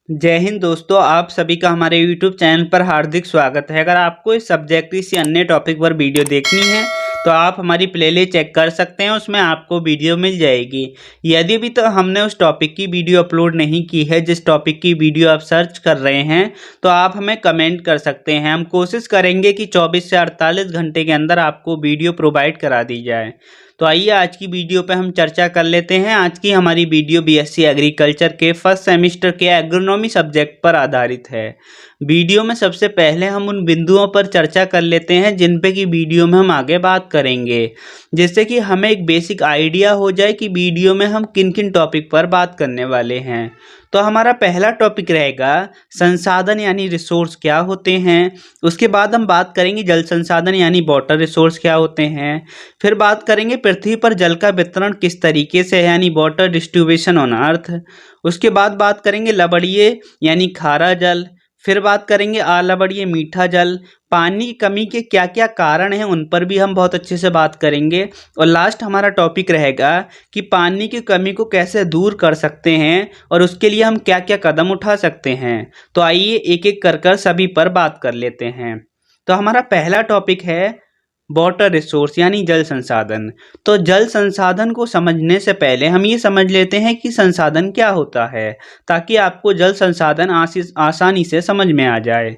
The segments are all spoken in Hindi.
जय हिंद दोस्तों, आप सभी का हमारे YouTube चैनल पर हार्दिक स्वागत है। अगर आपको इस सब्जेक्ट किसी अन्य टॉपिक पर वीडियो देखनी है तो आप हमारी प्लेलिस्ट चेक कर सकते हैं, उसमें आपको वीडियो मिल जाएगी। यदि भी तो हमने उस टॉपिक की वीडियो अपलोड नहीं की है जिस टॉपिक की वीडियो आप सर्च कर रहे हैं, तो आप हमें कमेंट कर सकते हैं। हम कोशिश करेंगे कि 24 से 48 घंटे के अंदर आपको वीडियो प्रोवाइड करा दी जाए। तो आइए आज की वीडियो पे हम चर्चा कर लेते हैं। आज की हमारी वीडियो बीएससी एग्रीकल्चर के फर्स्ट सेमेस्टर के एग्रोनॉमी सब्जेक्ट पर आधारित है। वीडियो में सबसे पहले हम उन बिंदुओं पर चर्चा कर लेते हैं जिन पे कि वीडियो में हम आगे बात करेंगे, जिससे कि हमें एक बेसिक आइडिया हो जाए कि वीडियो में हम किन किन टॉपिक पर बात करने वाले हैं। तो हमारा पहला टॉपिक रहेगा संसाधन यानी रिसोर्स क्या होते हैं। उसके बाद हम बात करेंगे जल संसाधन यानी वाटर रिसोर्स क्या होते हैं। फिर बात करेंगे पृथ्वी पर जल का वितरण किस तरीके से है यानी वाटर डिस्ट्रीब्यूशन ऑन अर्थ। उसके बाद बात करेंगे लवणीय यानी खारा जल। फिर बात करेंगे अलवणीय मीठा जल। पानी की कमी के क्या क्या कारण हैं उन पर भी हम बहुत अच्छे से बात करेंगे। और लास्ट हमारा टॉपिक रहेगा कि पानी की कमी को कैसे दूर कर सकते हैं और उसके लिए हम क्या क्या कदम उठा सकते हैं। तो आइए एक एक कर सभी पर बात कर लेते हैं। तो हमारा पहला टॉपिक है वाटर रिसोर्स यानी जल संसाधन। तो जल संसाधन को समझने से पहले हम ये समझ लेते हैं कि संसाधन क्या होता है, ताकि आपको जल संसाधन आसानी से समझ में आ जाए।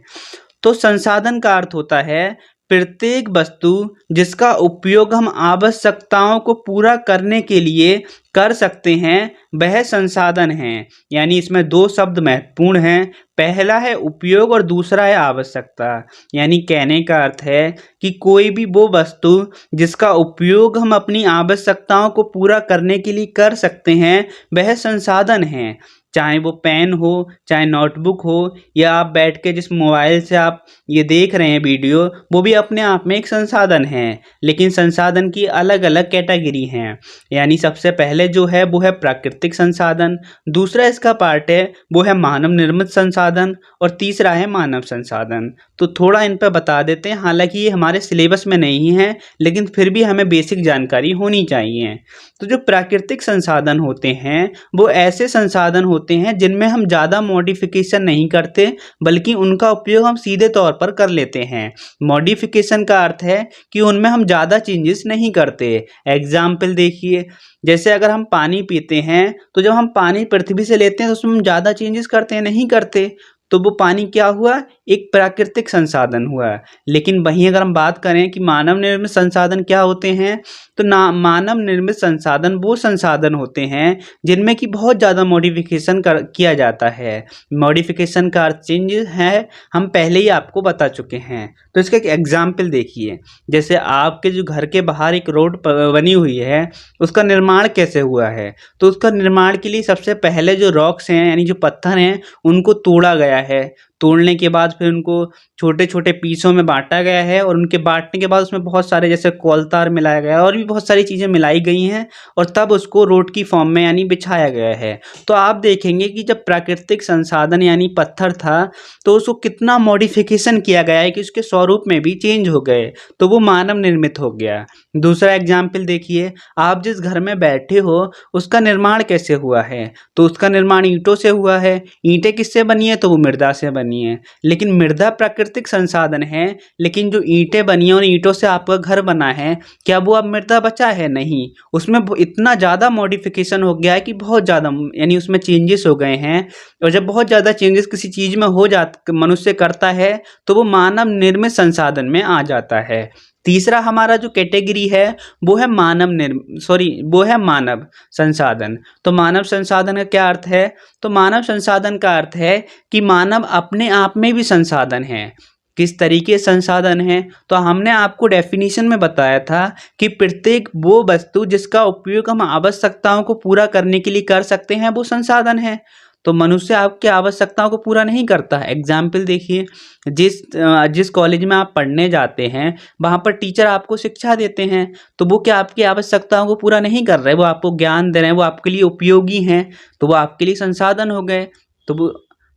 तो संसाधन का अर्थ होता है प्रत्येक वस्तु जिसका उपयोग हम आवश्यकताओं को पूरा करने के लिए कर सकते हैं वह संसाधन है। यानी इसमें दो शब्द महत्वपूर्ण हैं, पहला है उपयोग और दूसरा है आवश्यकता। यानी कहने का अर्थ है कि कोई भी वो वस्तु जिसका उपयोग हम अपनी आवश्यकताओं को पूरा करने के लिए कर सकते हैं वह संसाधन है। चाहे वो पेन हो, चाहे नोटबुक हो, या आप बैठ के जिस मोबाइल से आप ये देख रहे हैं वीडियो, वो भी अपने आप में एक संसाधन है। लेकिन संसाधन की अलग अलग कैटेगरी हैं। यानी सबसे पहले जो है वो है प्राकृतिक संसाधन, दूसरा इसका पार्ट है वो है मानव निर्मित संसाधन, और तीसरा है मानव संसाधन। तो थोड़ा इन पर बता देते हैं, हालांकि ये हमारे सिलेबस में नहीं है लेकिन फिर भी हमें बेसिक जानकारी होनी चाहिए। तो जो प्राकृतिक संसाधन होते हैं वो ऐसे संसाधन होते हैं जिनमें हम ज़्यादा मॉडिफिकेशन नहीं करते, बल्कि उनका उपयोग हम सीधे तौर पर कर लेते हैं। मॉडिफिकेशन का अर्थ है कि उनमें हम ज़्यादा चेंजेस नहीं करते। एग्जाम्पल देखिए, जैसे अगर हम पानी पीते हैं तो जब हम पानी पृथ्वी से लेते हैं तो उसमें हम ज़्यादा चेंजेस करते हैं, नहीं करते। तो वो पानी क्या हुआ, एक प्राकृतिक संसाधन हुआ। लेकिन वहीं अगर हम बात करें कि मानव निर्मित संसाधन क्या होते हैं, तो ना मानव निर्मित संसाधन वो संसाधन होते हैं जिनमें कि बहुत ज़्यादा मॉडिफिकेशन किया जाता है। मॉडिफिकेशन का अर्थ चेंजेस है, हम पहले ही आपको बता चुके हैं। तो इसका एक एग्जाम्पल देखिए, जैसे आपके जो घर के बाहर एक रोड बनी हुई है, उसका निर्माण कैसे हुआ है। तो उसका निर्माण के लिए सबसे पहले जो रॉक्स हैं यानी जो पत्थर हैं उनको तोड़ा गया है। तोड़ने के बाद फिर उनको छोटे छोटे पीसों में बांटा गया है, और उनके बांटने के बाद उसमें बहुत सारे जैसे कोलतार मिलाया गया है और भी बहुत सारी चीज़ें मिलाई गई हैं, और तब उसको रोड की फॉर्म में यानी बिछाया गया है। तो आप देखेंगे कि जब प्राकृतिक संसाधन यानी पत्थर था तो उसको कितना मॉडिफिकेशन किया गया है कि उसके स्वरूप में भी चेंज हो गए, तो वो मानव निर्मित हो गया। दूसरा एग्जाम्पल देखिए, आप जिस घर में बैठे हो उसका निर्माण कैसे हुआ है। तो उसका निर्माण ईंटों से हुआ है। ईंटें किससे बनी है, तो वो मृदा से बनी है। लेकिन मृदा प्राकृतिक संसाधन है, लेकिन जो ईंटें बनी है उन ईंटों से आपका घर बना है, क्या वो अब मृदा बचा है, नहीं। उसमें इतना ज़्यादा मॉडिफिकेशन हो गया है कि बहुत ज़्यादा यानी उसमें चेंजेस हो गए हैं। और जब बहुत ज़्यादा चेंजेस किसी चीज़ में हो जाता मनुष्य करता है तो वो मानव निर्मित संसाधन में आ जाता है। तीसरा हमारा जो कैटेगरी है वो है वो है मानव संसाधन। तो मानव संसाधन का क्या अर्थ है, तो मानव संसाधन का अर्थ है कि मानव अपने आप में भी संसाधन है। किस तरीके संसाधन है, तो हमने आपको डेफिनेशन में बताया था कि प्रत्येक वो वस्तु जिसका उपयोग हम आवश्यकताओं को पूरा करने के लिए कर सकते हैं वो संसाधन है। तो मनुष्य आपकी आवश्यकताओं को पूरा नहीं करता है। एग्जाम्पल देखिए, जिस कॉलेज में आप पढ़ने जाते हैं वहाँ पर टीचर आपको शिक्षा देते हैं, तो वो क्या आपकी आवश्यकताओं को पूरा नहीं कर रहे, वो आपको ज्ञान दे रहे हैं, वो आपके लिए उपयोगी हैं, तो वो आपके लिए संसाधन हो गए।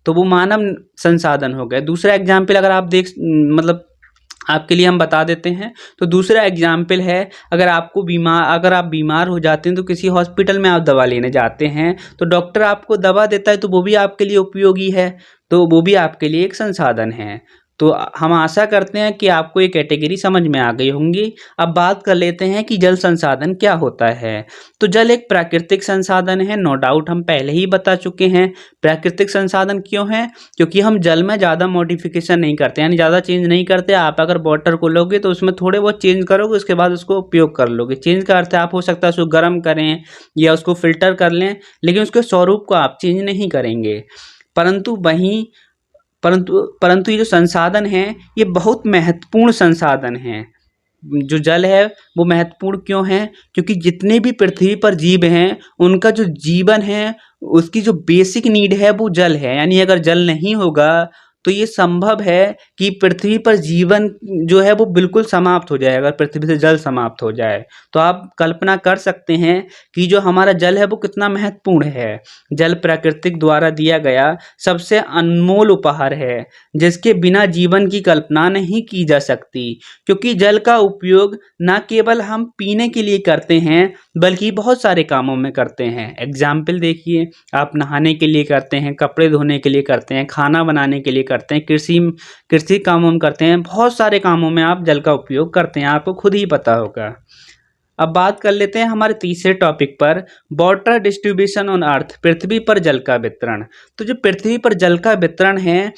तो वो मानव संसाधन हो गए। दूसरा एग्जाम्पल अगर आप आपके लिए हम बता देते हैं। तो दूसरा एग्जाम्पल है, अगर आप बीमार हो जाते हैं तो किसी हॉस्पिटल में आप दवा लेने जाते हैं, तो डॉक्टर आपको दवा देता है तो वो भी आपके लिए उपयोगी है, तो वो भी आपके लिए एक संसाधन है। तो हम आशा करते हैं कि आपको ये कैटेगरी समझ में आ गई होंगी। अब बात कर लेते हैं कि जल संसाधन क्या होता है। तो जल एक प्राकृतिक संसाधन है, नो डाउट हम पहले ही बता चुके हैं। प्राकृतिक संसाधन क्यों है? क्योंकि हम जल में ज़्यादा मॉडिफिकेशन नहीं करते, यानी ज़्यादा चेंज नहीं करते। आप अगर वाटर को लोगे तो उसमें थोड़े बहुत चेंज करोगे, उसके बाद उसको उपयोग कर लोगे। चेंज का अर्थ है आप हो सकता है उसको गर्म करें या उसको फिल्टर कर लें, लेकिन उसके स्वरूप को आप चेंज नहीं करेंगे। परंतु ये जो संसाधन है ये बहुत महत्वपूर्ण संसाधन है। जो जल है वो महत्वपूर्ण क्यों है? क्योंकि जितने भी पृथ्वी पर जीव हैं उनका जो जीवन है, उसकी जो बेसिक नीड है वो जल है। यानी अगर जल नहीं होगा तो ये संभव है कि पृथ्वी पर जीवन जो है वो बिल्कुल समाप्त हो जाए। अगर पृथ्वी से जल समाप्त हो जाए तो आप कल्पना कर सकते हैं कि जो हमारा जल है वो कितना महत्वपूर्ण है। जल प्रकृति द्वारा दिया गया सबसे अनमोल उपहार है, जिसके बिना जीवन की कल्पना नहीं की जा सकती। क्योंकि जल का उपयोग न केवल हम पीने के लिए करते हैं बल्कि बहुत सारे कामों में करते हैं। एग्जाम्पल देखिए, आप नहाने के लिए करते हैं, कपड़े धोने के लिए करते हैं, खाना बनाने के लिए करते हैं, कृषि कामों में करते हैं, बहुत सारे कामों में आप जल का उपयोग करते हैं, आपको खुद ही पता होगा। अब बात कर लेते हैं हमारे तीसरे टॉपिक पर, वाटर डिस्ट्रीब्यूशन ऑन अर्थ, पृथ्वी पर जल का वितरण। तो जो पृथ्वी पर जल का वितरण है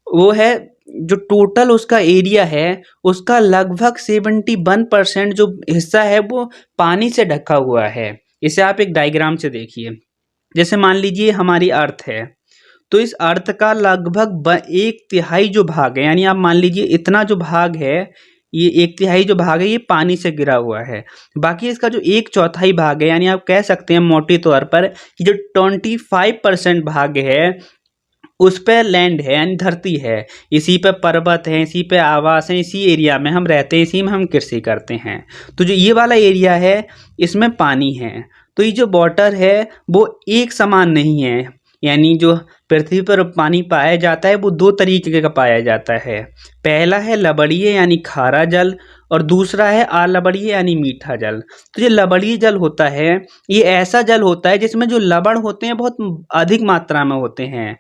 वो है, जो टोटल उसका एरिया है उसका लगभग 71% जो हिस्सा है वो पानी से ढका हुआ है। इसे आप एक डायग्राम से देखिए। जैसे मान लीजिए हमारी अर्थ है, तो इस अर्थ का लगभग 1/3 जो भाग है, यानी आप मान लीजिए इतना जो भाग है, ये 1/3 जो भाग है ये पानी से घिरा हुआ है। बाकी इसका जो 1/4 भाग है, यानी आप कह सकते हैं मोटे तौर पर कि जो 25% भाग है उस पे लैंड है, यानी धरती है। इसी पे पर्वत है, इसी पे आवास है, इसी एरिया में हम रहते हैं, इसी में हम कृषि करते हैं। तो जो ये वाला एरिया है इसमें पानी है। तो ये जो वाटर है वो एक समान नहीं है, यानी जो पृथ्वी पर पानी पाया जाता है वो 2 तरीके का पाया जाता है। पहला है लवणीय यानी खारा जल, और दूसरा है अलवणीय यानी मीठा जल। तो जो लवणीय जल होता है ये ऐसा जल होता है जिसमें जो लवण होते हैं बहुत अधिक मात्रा में होते हैं।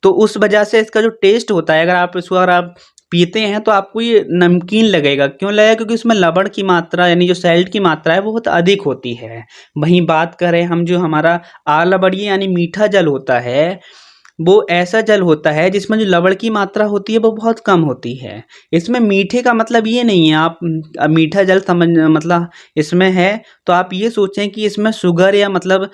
तो उस वजह से इसका जो टेस्ट होता है, अगर आप पीते हैं तो आपको ये नमकीन लगेगा। क्यों लगेगा? क्योंकि उसमें लवण की मात्रा यानी जो सैल्ट की मात्रा है वो बहुत अधिक होती है। वहीं बात करें हम, जो हमारा अलवणीय यानी मीठा जल होता है वो ऐसा जल होता है जिसमें जो लवण की मात्रा होती है वो बहुत कम होती है। इसमें मीठे का मतलब ये नहीं है आप मीठा जल समझ मतलब इसमें है तो आप ये सोचें कि इसमें शुगर या मतलब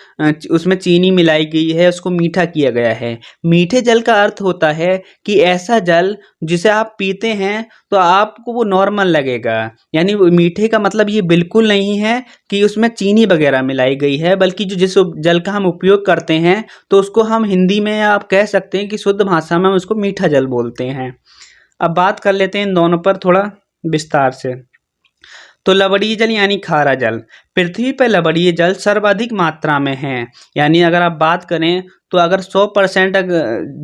उसमें चीनी मिलाई गई है, उसको मीठा किया गया है। मीठे जल का अर्थ होता है कि ऐसा जल जिसे आप पीते हैं तो आपको वो नॉर्मल लगेगा। यानी मीठे का मतलब ये बिल्कुल नहीं है कि उसमें चीनी वगैरह मिलाई गई है, बल्कि जो जिस जल का हम उपयोग करते हैं तो उसको हम हिंदी में आप कह सकते हैं कि शुद्ध भाषा में हम उसको मीठा जल बोलते हैं। अब बात कर लेते हैं इन दोनों पर थोड़ा विस्तार से। तो लवणीय जल यानी खारा जल, पृथ्वी पर लवणीय जल सर्वाधिक मात्रा में है। यानी अगर आप बात करें तो अगर 100%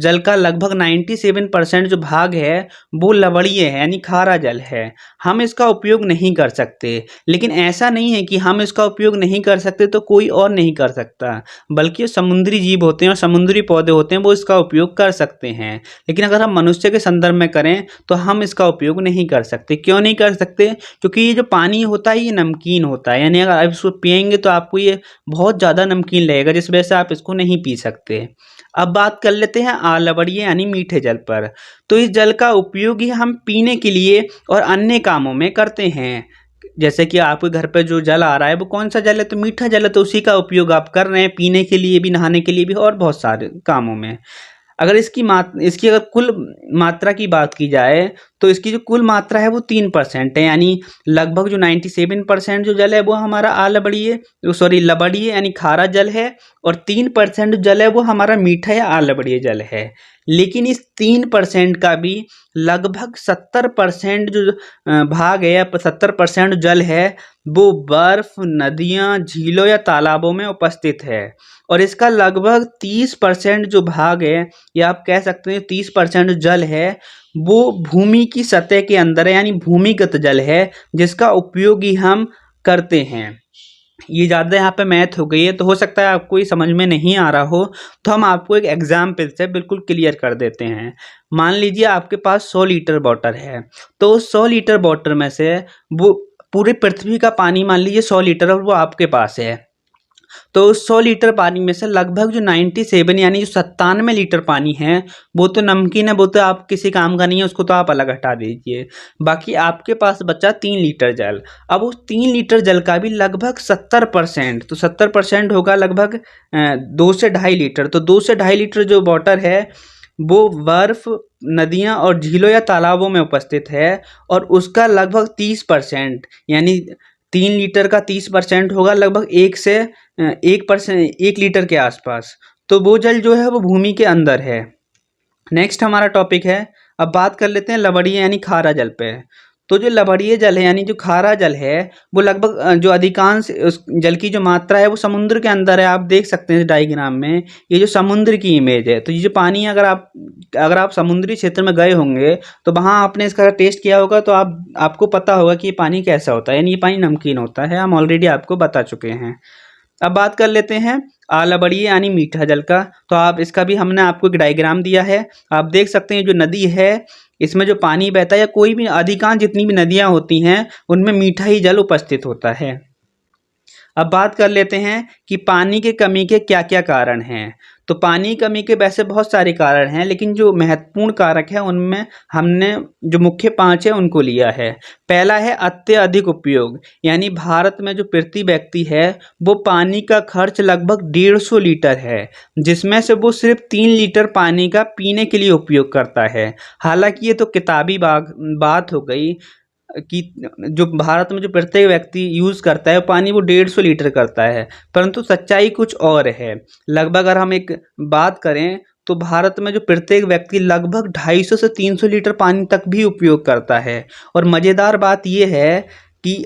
जल का लगभग 97% जो भाग है वो लवणीय है यानी खारा जल है। हम इसका उपयोग नहीं कर सकते, लेकिन ऐसा नहीं है कि हम इसका उपयोग नहीं कर सकते तो कोई और नहीं कर सकता, बल्कि समुद्री जीव होते हैं और समुद्री पौधे होते हैं वो इसका उपयोग कर सकते हैं। लेकिन अगर हम मनुष्य के संदर्भ में करें तो हम इसका उपयोग नहीं कर सकते। क्यों नहीं कर सकते? क्योंकि ये जो पानी होता है ये नमकीन होता है, यानी अगर आप इसको पिएंगे तो आपको ये बहुत ज़्यादा नमकीन लगेगा, जिस वजह से आप इसको नहीं पी सकते। अब बात कर लेते हैं अलवणीय यानी मीठे जल पर। तो इस जल का उपयोग ही हम पीने के लिए और अन्य कामों में करते हैं। जैसे कि आपके घर पे जो जल आ रहा है वो कौन सा जल है? तो मीठा जल है, तो उसी का उपयोग आप कर रहे हैं पीने के लिए भी, नहाने के लिए भी और बहुत सारे कामों में। अगर इसकी अगर कुल मात्रा की बात की जाए तो इसकी जो कुल मात्रा है वो 3% है, यानी लगभग जो 97% जो जल है वो हमारा लवणीय यानी खारा जल है, और 3% जो जल है वो हमारा मीठा या अलवणीय जल है। लेकिन इस 3% का भी लगभग 70% जो भाग है या 70% जल है वो बर्फ, नदियाँ, झीलों या तालाबों में उपस्थित है। और इसका लगभग 30% जो भाग है या आप कह सकते हैं 30% जल है वो भूमि की सतह के अंदर है, यानी भूमिगत जल है जिसका उपयोग ही हम करते हैं। ये ज़्यादा यहाँ पे मैथ हो गई है, तो हो सकता है आपको ये समझ में नहीं आ रहा हो, तो हम आपको एक एग्जाम्पल से बिल्कुल क्लियर कर देते हैं। मान लीजिए आपके पास 100 लीटर वाटर है, तो 100 लीटर वाटर में से वो पूरी पृथ्वी का पानी मान लीजिए 100 लीटर और वो आपके पास है, तो उस 100 लीटर पानी में से लगभग जो 97 यानी जो 97 लीटर पानी है वो तो नमकीन है, वो तो आप किसी काम का नहीं है, उसको तो आप अलग हटा दीजिए। बाकी आपके पास बचा 3 लीटर जल। अब उस 3 लीटर जल का भी लगभग 70%, तो 70% होगा लगभग 2 से 2.5 लीटर। तो 2 से 2.5 लीटर जो वाटर है वो बर्फ, नदियाँ और झीलों या तालाबों में उपस्थित है, और उसका लगभग 30% यानी 3 लीटर का 30% होगा लगभग 1 लीटर के आसपास। तो वो जल जो है वो भूमि के अंदर है। नेक्स्ट हमारा टॉपिक है, अब बात कर लेते हैं लवणीय यानी खारा जल पे। तो जो लवणीय जल है यानी जो खारा जल है वो लगभग जो अधिकांश उस जल की जो मात्रा है वो समुद्र के अंदर है। आप देख सकते हैं डायग्राम में, ये जो समुद्र की इमेज है, तो ये जो पानी अगर आप समुद्री क्षेत्र में गए होंगे तो वहाँ आपने इसका टेस्ट किया होगा, तो आपको पता होगा कि ये पानी कैसा होता है, यानी ये पानी नमकीन होता है। हम ऑलरेडी आपको बता चुके हैं। अब बात कर लेते हैं आलवड़ीय यानी मीठा जल का। तो आप इसका भी हमने आपको एक डायग्राम दिया है, आप देख सकते हैं जो नदी है इसमें जो पानी बहता है या कोई भी अधिकांश जितनी भी नदियाँ होती हैं उनमें मीठा ही जल उपस्थित होता है। अब बात कर लेते हैं कि पानी की कमी के क्या क्या कारण हैं। तो पानी की कमी के वैसे बहुत सारे कारण हैं, लेकिन जो महत्वपूर्ण कारक है उनमें हमने जो मुख्य 5 है उनको लिया है। पहला है अत्यधिक उपयोग, यानी भारत में जो प्रति व्यक्ति है वो पानी का खर्च लगभग 150 लीटर है, जिसमें से वो सिर्फ 3 लीटर पानी का पीने के लिए उपयोग करता है। हालांकि ये तो किताबी बात हो गई कि जो भारत में जो प्रत्येक व्यक्ति यूज़ करता है पानी वो 150 लीटर करता है, परंतु सच्चाई कुछ और है। लगभग अगर हम एक बात करें तो भारत में जो प्रत्येक व्यक्ति लगभग 250 से 300 लीटर पानी तक भी उपयोग करता है। और मज़ेदार बात यह है कि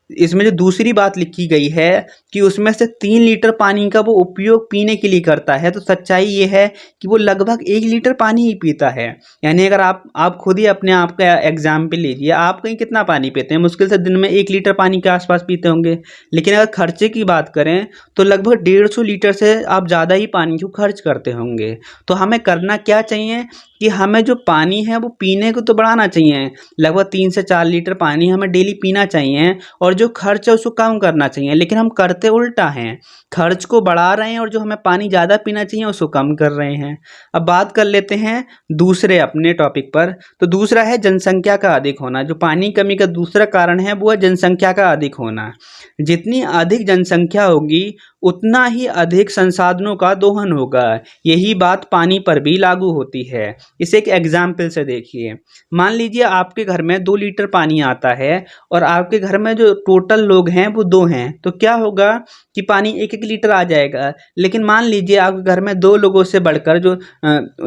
इसमें जो दूसरी बात लिखी गई है कि उसमें से 3 लीटर पानी का वो उपयोग पीने के लिए करता है, तो सच्चाई ये है कि वो लगभग 1 लीटर पानी ही पीता है। यानी अगर आप खुद ही अपने आप का एग्जाम्पल लीजिए, आप कहीं कितना पानी पीते हैं, मुश्किल से दिन में 1 लीटर पानी के आसपास पीते होंगे। लेकिन अगर खर्चे की बात करें तो लगभग 150 लीटर से आप ज़्यादा ही पानी को खर्च करते होंगे। तो हमें करना क्या चाहिए कि हमें जो पानी है वो पीने को तो बढ़ाना चाहिए, लगभग 3 से 4 लीटर पानी हमें डेली पीना चाहिए, और जो खर्च है उसको कम करना चाहिए। लेकिन हम करते उल्टा हैं, खर्च को बढ़ा रहे हैं और जो हमें पानी ज़्यादा पीना चाहिए उसको कम कर रहे हैं। अब बात कर लेते हैं दूसरे अपने टॉपिक पर। तो दूसरा है जनसंख्या का अधिक होना। जो पानी कमी का दूसरा कारण है वो है जनसंख्या का अधिक होना। जितनी अधिक जनसंख्या होगी उतना ही अधिक संसाधनों का दोहन होगा। यही बात पानी पर भी लागू होती है। इसे एक एग्जाम्पल से देखिए, मान लीजिए आपके घर में 2 लीटर पानी आता है और आपके घर में जो टोटल लोग हैं वो 2 हैं, तो क्या होगा कि पानी 1-1 लीटर आ जाएगा। लेकिन मान लीजिए आपके घर में 2 लोगों से बढ़कर जो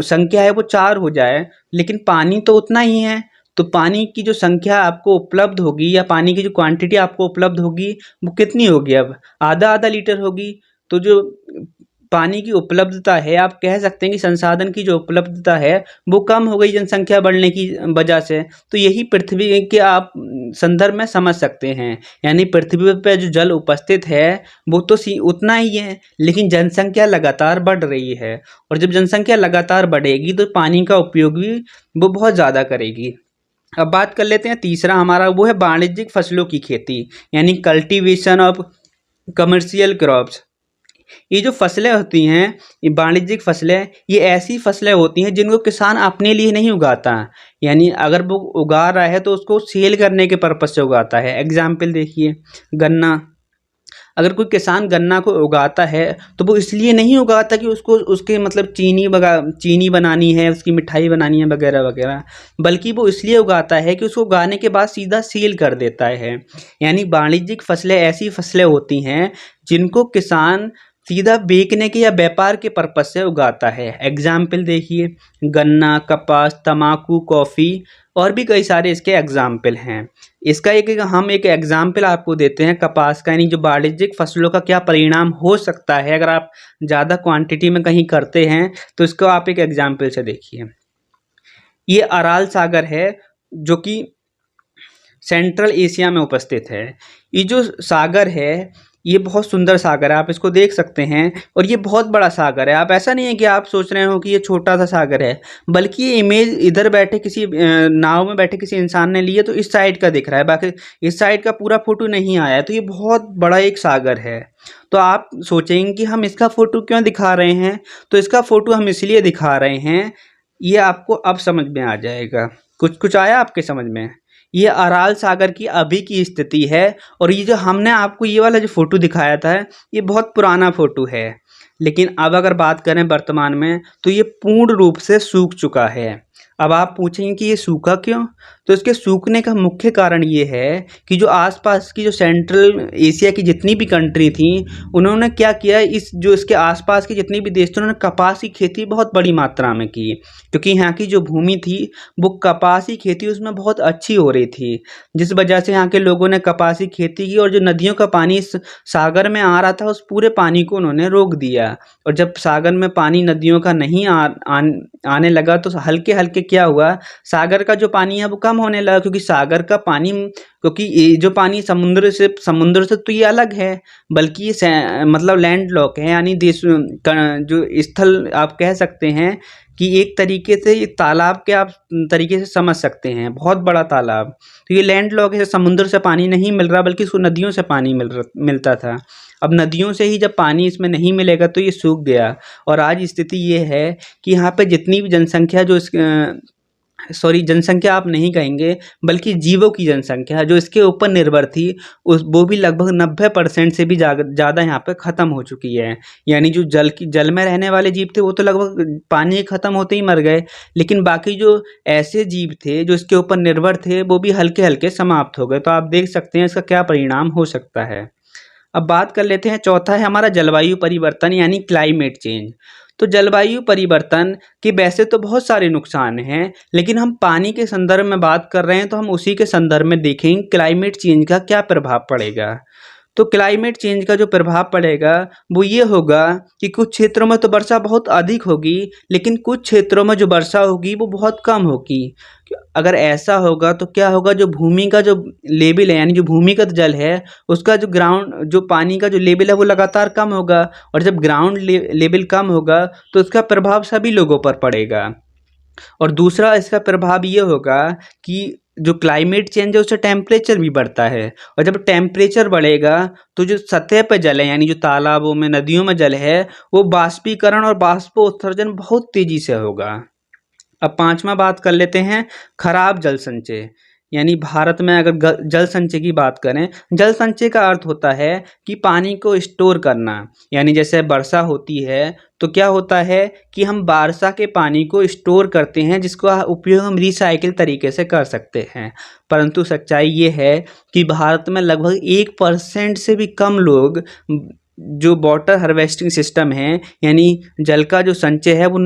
संख्या है वो 4 हो जाए, लेकिन पानी तो उतना ही है। तो पानी की जो संख्या आपको उपलब्ध होगी या पानी की जो क्वांटिटी आपको उपलब्ध होगी वो कितनी होगी, अब आधा आधा लीटर होगी। तो जो पानी की उपलब्धता है, आप कह सकते हैं कि संसाधन की जो उपलब्धता है वो कम हो गई जनसंख्या बढ़ने की वजह से। तो यही पृथ्वी के आप संदर्भ में समझ सकते हैं, यानी पृथ्वी पर जो जल उपस्थित है वो तो उतना ही है, लेकिन जनसंख्या लगातार बढ़ रही है, और जब जनसंख्या लगातार बढ़ेगी तो पानी का उपयोग भी वो बहुत ज़्यादा करेगी। अब बात कर लेते हैं तीसरा हमारा, वो है वाणिज्यिक फसलों की खेती, यानी कल्टीवेशन ऑफ कमर्शियल क्रॉप्स। ये जो फसलें होती हैं, ये वाणिज्यिक फसलें, ये ऐसी फसलें होती हैं जिनको किसान अपने लिए नहीं उगाता, यानी अगर वो उगा रहा है तो उसको सेल करने के पर्पज़ से उगाता है। एग्जाम्पल देखिए, गन्ना। अगर कोई किसान गन्ना को उगाता है तो वो इसलिए नहीं उगाता कि उसको उसके मतलब चीनी बनानी है, उसकी मिठाई बनानी है वगैरह वगैरह, बल्कि वो इसलिए उगाता है कि उसको उगाने के बाद सीधा सेल कर देता है। यानी वाणिज्यिक फसलें ऐसी फसलें होती हैं जिनको किसान सीधा बेचने के या व्यापार के पर्पज से उगाता है। एग्जाम्पल देखिए, गन्ना, कपास, तंबाकू, कॉफ़ी और भी कई सारे इसके एग्जाम्पल हैं। इसका हम एक एग्जाम्पल आपको देते हैं कपास का, यानी जो वाणिज्यिक फसलों का क्या परिणाम हो सकता है अगर आप ज़्यादा क्वांटिटी में कहीं करते हैं, तो इसको आप एक एग्जाम्पल से देखिए। ये अराल सागर है जो कि सेंट्रल एशिया में उपस्थित है। ये जो सागर है ये बहुत सुंदर सागर है, आप इसको देख सकते हैं, और ये बहुत बड़ा सागर है। आप ऐसा नहीं है कि आप सोच रहे हो कि ये छोटा सा सागर है, बल्कि ये इमेज इधर बैठे किसी नाव में बैठे किसी इंसान ने ली है तो इस साइड का दिख रहा है, बाकी इस साइड का पूरा फोटो नहीं आया है। तो ये बहुत बड़ा एक सागर है। तो आप सोचेंगे कि हम इसका फोटो क्यों दिखा रहे हैं, तो इसका फोटो हम इसलिए दिखा रहे हैं, ये आपको अब समझ में आ जाएगा। कुछ कुछ आया आपके समझ में। ये अराल सागर की अभी की स्थिति है, और ये जो हमने आपको ये वाला जो फोटो दिखाया था ये बहुत पुराना फोटो है। लेकिन अब अगर बात करें वर्तमान में तो ये पूर्ण रूप से सूख चुका है। अब आप पूछेंगे कि ये सूखा क्यों, तो इसके सूखने का मुख्य कारण ये है कि जो आसपास की जो सेंट्रल एशिया की जितनी भी कंट्री थी, उन्होंने क्या किया, इस जो इसके आसपास के जितने भी देश थे उन्होंने कपास की खेती बहुत बड़ी मात्रा में की, क्योंकि यहाँ की जो भूमि थी वो कपास की खेती उसमें बहुत अच्छी हो रही थी, जिस वजह से यहाँ के लोगों ने कपास की खेती की, और जो नदियों का पानी इस सागर में आ रहा था उस पूरे पानी को उन्होंने रोक दिया। और जब सागर में पानी नदियों का नहीं आने लगा तो हल्के हल्के क्या हुआ, सागर का जो पानी है वो कम होने लगा, क्योंकि सागर का पानी, क्योंकि ये जो पानी समुद्र से तो ये अलग है, बल्कि ये मतलब लैंड लॉक है, यानी देश जो स्थल आप कह सकते हैं कि एक तरीके से ये तालाब के आप तरीके से समझ सकते हैं, बहुत बड़ा तालाब। तो ये लैंड लॉक है, समुद्र से पानी नहीं मिल रहा बल्कि इसको नदियों से पानी मिलता था। अब नदियों से ही जब पानी इसमें नहीं मिलेगा तो ये सूख गया, और आज स्थिति ये है कि यहाँ पे जितनी भी जनसंख्या जो जनसंख्या आप नहीं कहेंगे बल्कि जीवों की जनसंख्या जो इसके ऊपर निर्भर थी, उस वो भी लगभग 90% से भी ज़्यादा यहाँ पे ख़त्म हो चुकी है। यानी जो जल में रहने वाले जीव थे वो तो लगभग पानी ख़त्म होते ही मर गए, लेकिन बाकी जो ऐसे जीव थे जो इसके ऊपर निर्भर थे वो भी हल्के हल्के समाप्त हो गए। तो आप देख सकते हैं इसका क्या परिणाम हो सकता है। अब बात कर लेते हैं, चौथा है हमारा जलवायु परिवर्तन यानी क्लाइमेट चेंज। तो जलवायु परिवर्तन के वैसे तो बहुत सारे नुकसान हैं, लेकिन हम पानी के संदर्भ में बात कर रहे हैं तो हम उसी के संदर्भ में देखेंगे क्लाइमेट चेंज का क्या प्रभाव पड़ेगा। तो क्लाइमेट चेंज का जो प्रभाव पड़ेगा वो ये होगा कि कुछ क्षेत्रों में तो वर्षा बहुत अधिक होगी, लेकिन कुछ क्षेत्रों में जो वर्षा होगी वो बहुत कम होगी। अगर ऐसा होगा तो क्या होगा, जो भूमि का जो लेवल है यानी जो भूमिगत जल है उसका जो ग्राउंड जो पानी का जो लेवल है वो लगातार कम होगा, और जब ग्राउंड लेवल कम होगा तो उसका प्रभाव सभी लोगों पर पड़ेगा। और दूसरा इसका प्रभाव ये होगा कि जो क्लाइमेट चेंज है उससे टेम्परेचर भी बढ़ता है, और जब टेम्परेचर बढ़ेगा तो जो सतह पर जल है यानी जो तालाबों में नदियों में जल है वो बाष्पीकरण और बाष्पोत्सर्जन बहुत तेजी से होगा। अब पांचवा बात कर लेते हैं, खराब जल संचय। यानी भारत में अगर जल संचय की बात करें, जल संचय का अर्थ होता है कि पानी को स्टोर करना। यानी जैसे वर्षा होती है तो क्या होता है कि हम वर्षा के पानी को स्टोर करते हैं, जिसका उपयोग हम रिसाइकिल तरीके से कर सकते हैं। परंतु सच्चाई ये है कि भारत में लगभग 1% से भी कम लोग जो वाटर हार्वेस्टिंग सिस्टम है यानी जल का जो संचय है वो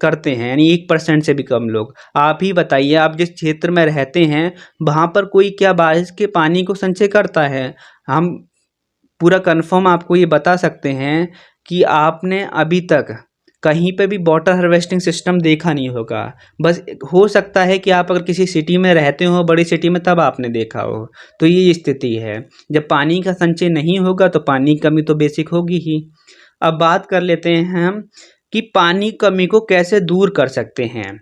करते हैं, यानी 1% से भी कम लोग। आप ही बताइए, आप जिस क्षेत्र में रहते हैं वहाँ पर कोई क्या बारिश के पानी को संचय करता है? हम पूरा कंफर्म आपको ये बता सकते हैं कि आपने अभी तक कहीं पे भी वाटर हार्वेस्टिंग सिस्टम देखा नहीं होगा। बस हो सकता है कि आप अगर किसी सिटी में रहते हो, बड़ी सिटी में, तब आपने देखा हो। तो ये स्थिति है, जब पानी का संचय नहीं होगा तो पानी की कमी तो बेसिक होगी ही। अब बात कर लेते हैं हम कि पानी कमी को कैसे दूर कर सकते हैं।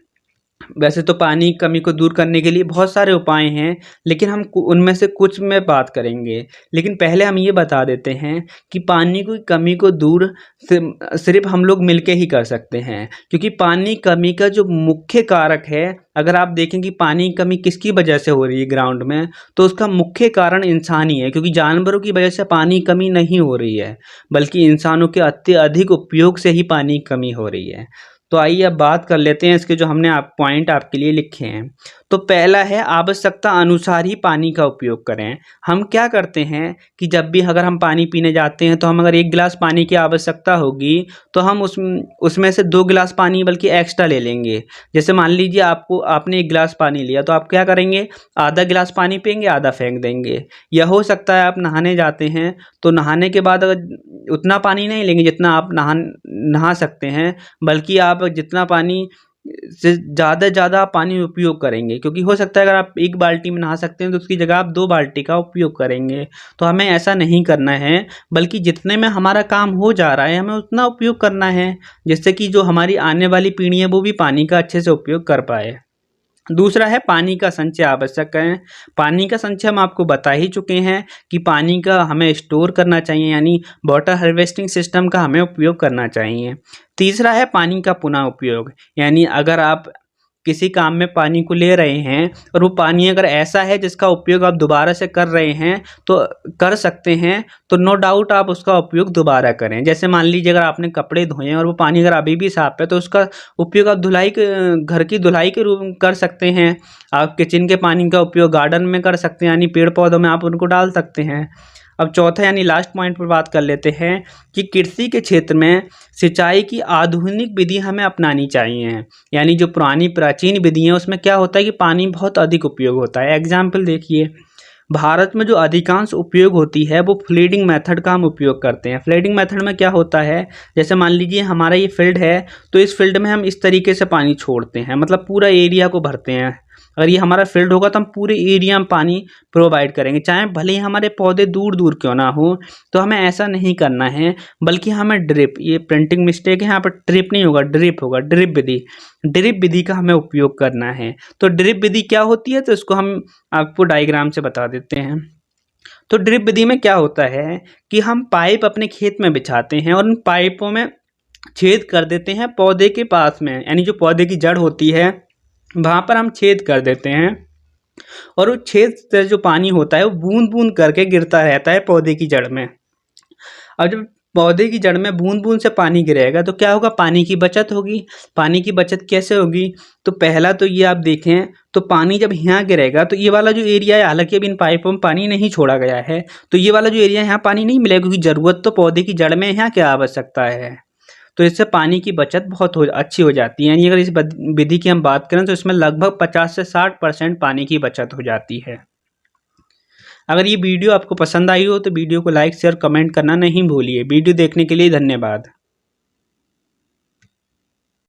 वैसे तो पानी की कमी को दूर करने के लिए बहुत सारे उपाय हैं, लेकिन हम उनमें से कुछ में बात करेंगे। लेकिन पहले हम ये बता देते हैं कि पानी की कमी को दूर सिर्फ हम लोग मिलके ही कर सकते हैं, क्योंकि पानी कमी का जो मुख्य कारक है, अगर आप देखें कि पानी की कमी किसकी वजह से हो रही है ग्राउंड में, तो उसका मुख्य कारण इंसान ही है, क्योंकि जानवरों की वजह से पानी की कमी नहीं हो रही है, बल्कि इंसानों के अत्यधिक उपयोग से ही पानी की कमी हो रही है। तो आइए अब बात कर लेते हैं इसके जो हमने पॉइंट आपके लिए लिखे हैं। तो पहला है आवश्यकता अनुसार ही पानी का उपयोग करें। हम क्या करते हैं कि जब भी अगर हम पानी पीने जाते हैं तो हम अगर 1 गिलास पानी की आवश्यकता होगी तो हम उसमें से 2 गिलास पानी बल्कि एक्स्ट्रा ले लेंगे। जैसे मान लीजिए आपने 1 गिलास पानी लिया तो आप क्या करेंगे, आधा गिलास पानी पिएंगे, आधा फेंक देंगे। या हो सकता है आप नहाने जाते हैं तो नहाने के बाद अगर उतना पानी नहीं लेंगे जितना आप नहा सकते हैं, बल्कि आप जितना पानी से ज़्यादा आप पानी उपयोग करेंगे, क्योंकि हो सकता है अगर आप 1 बाल्टी में नहा सकते हैं तो उसकी जगह आप 2 बाल्टी का उपयोग करेंगे। तो हमें ऐसा नहीं करना है, बल्कि जितने में हमारा काम हो जा रहा है हमें उतना उपयोग करना है, जिससे कि जो हमारी आने वाली पीढ़ी है वो भी पानी का अच्छे से उपयोग कर पाए। दूसरा है पानी का संचय आवश्यक है। पानी का संचय हम आपको बता ही चुके हैं कि पानी का हमें स्टोर करना चाहिए, यानी वाटर हार्वेस्टिंग सिस्टम का हमें उपयोग करना चाहिए। तीसरा है पानी का पुनः उपयोग, यानी अगर आप किसी काम में पानी को ले रहे हैं और वो पानी अगर ऐसा है जिसका उपयोग आप दोबारा से कर रहे हैं तो कर सकते हैं, तो नो डाउट आप उसका उपयोग दोबारा करें। जैसे मान लीजिए अगर आपने कपड़े धोए हैं और वो पानी अगर अभी भी साफ है तो उसका उपयोग आप घर की धुलाई के रूप में कर सकते हैं। आप किचन के पानी का उपयोग गार्डन में कर सकते हैं, यानी पेड़ पौधों में आप उनको डाल सकते हैं। अब चौथा यानी लास्ट पॉइंट पर बात कर लेते हैं कि कृषि के क्षेत्र में सिंचाई की आधुनिक विधि हमें अपनानी चाहिए। यानी जो पुरानी प्राचीन विधि है उसमें क्या होता है कि पानी बहुत अधिक उपयोग होता है। एग्जाम्पल देखिए, भारत में जो अधिकांश उपयोग होती है वो फ्लडिंग मेथड का हम उपयोग करते हैं। फ्लडिंग मेथड में क्या होता है, जैसे मान लीजिए हमारा ये फील्ड है तो इस फील्ड में हम इस तरीके से पानी छोड़ते हैं, मतलब पूरा एरिया को भरते हैं। अगर ये हमारा फील्ड होगा तो हम पूरे एरिया में पानी प्रोवाइड करेंगे, चाहे भले ही हमारे पौधे दूर दूर क्यों ना हो। तो हमें ऐसा नहीं करना है, बल्कि हमें ड्रिप, ये प्रिंटिंग मिस्टेक है, यहाँ पर ट्रिप नहीं होगा ड्रिप होगा, ड्रिप विधि का हमें उपयोग करना है। तो ड्रिप विधि क्या होती है, तो इसको हम आपको डायग्राम से बता देते हैं। तो ड्रिप विधि में क्या होता है कि हम पाइप अपने खेत में बिछाते हैं और उन पाइपों में छेद कर देते हैं पौधे के पास में, यानी जो पौधे की जड़ होती है वहाँ पर हम छेद कर देते हैं, और उस छेद से जो पानी होता है वो बूंद बूंद करके गिरता रहता है पौधे की जड़ में। अब जब पौधे की जड़ में बूंद बूंद से पानी गिरेगा तो क्या होगा, पानी की बचत होगी। पानी की बचत कैसे होगी, तो पहला तो ये आप देखें तो पानी जब यहाँ गिरेगा तो ये वाला जो एरिया है, हालांकि अब इन पाइपों में पानी नहीं छोड़ा गया है तो ये वाला जो एरिया है यहाँ पानी नहीं मिलेगा, क्योंकि ज़रूरत तो पौधे की जड़ में यहाँ क्या आवश्यकता है। तो इससे पानी की बचत बहुत अच्छी हो जाती है। यानी अगर इस विधि की हम बात करें तो इसमें लगभग 50 से 60% पानी की बचत हो जाती है। अगर ये वीडियो आपको पसंद आई हो तो वीडियो को लाइक शेयर कमेंट करना नहीं भूलिए। वीडियो देखने के लिए धन्यवाद।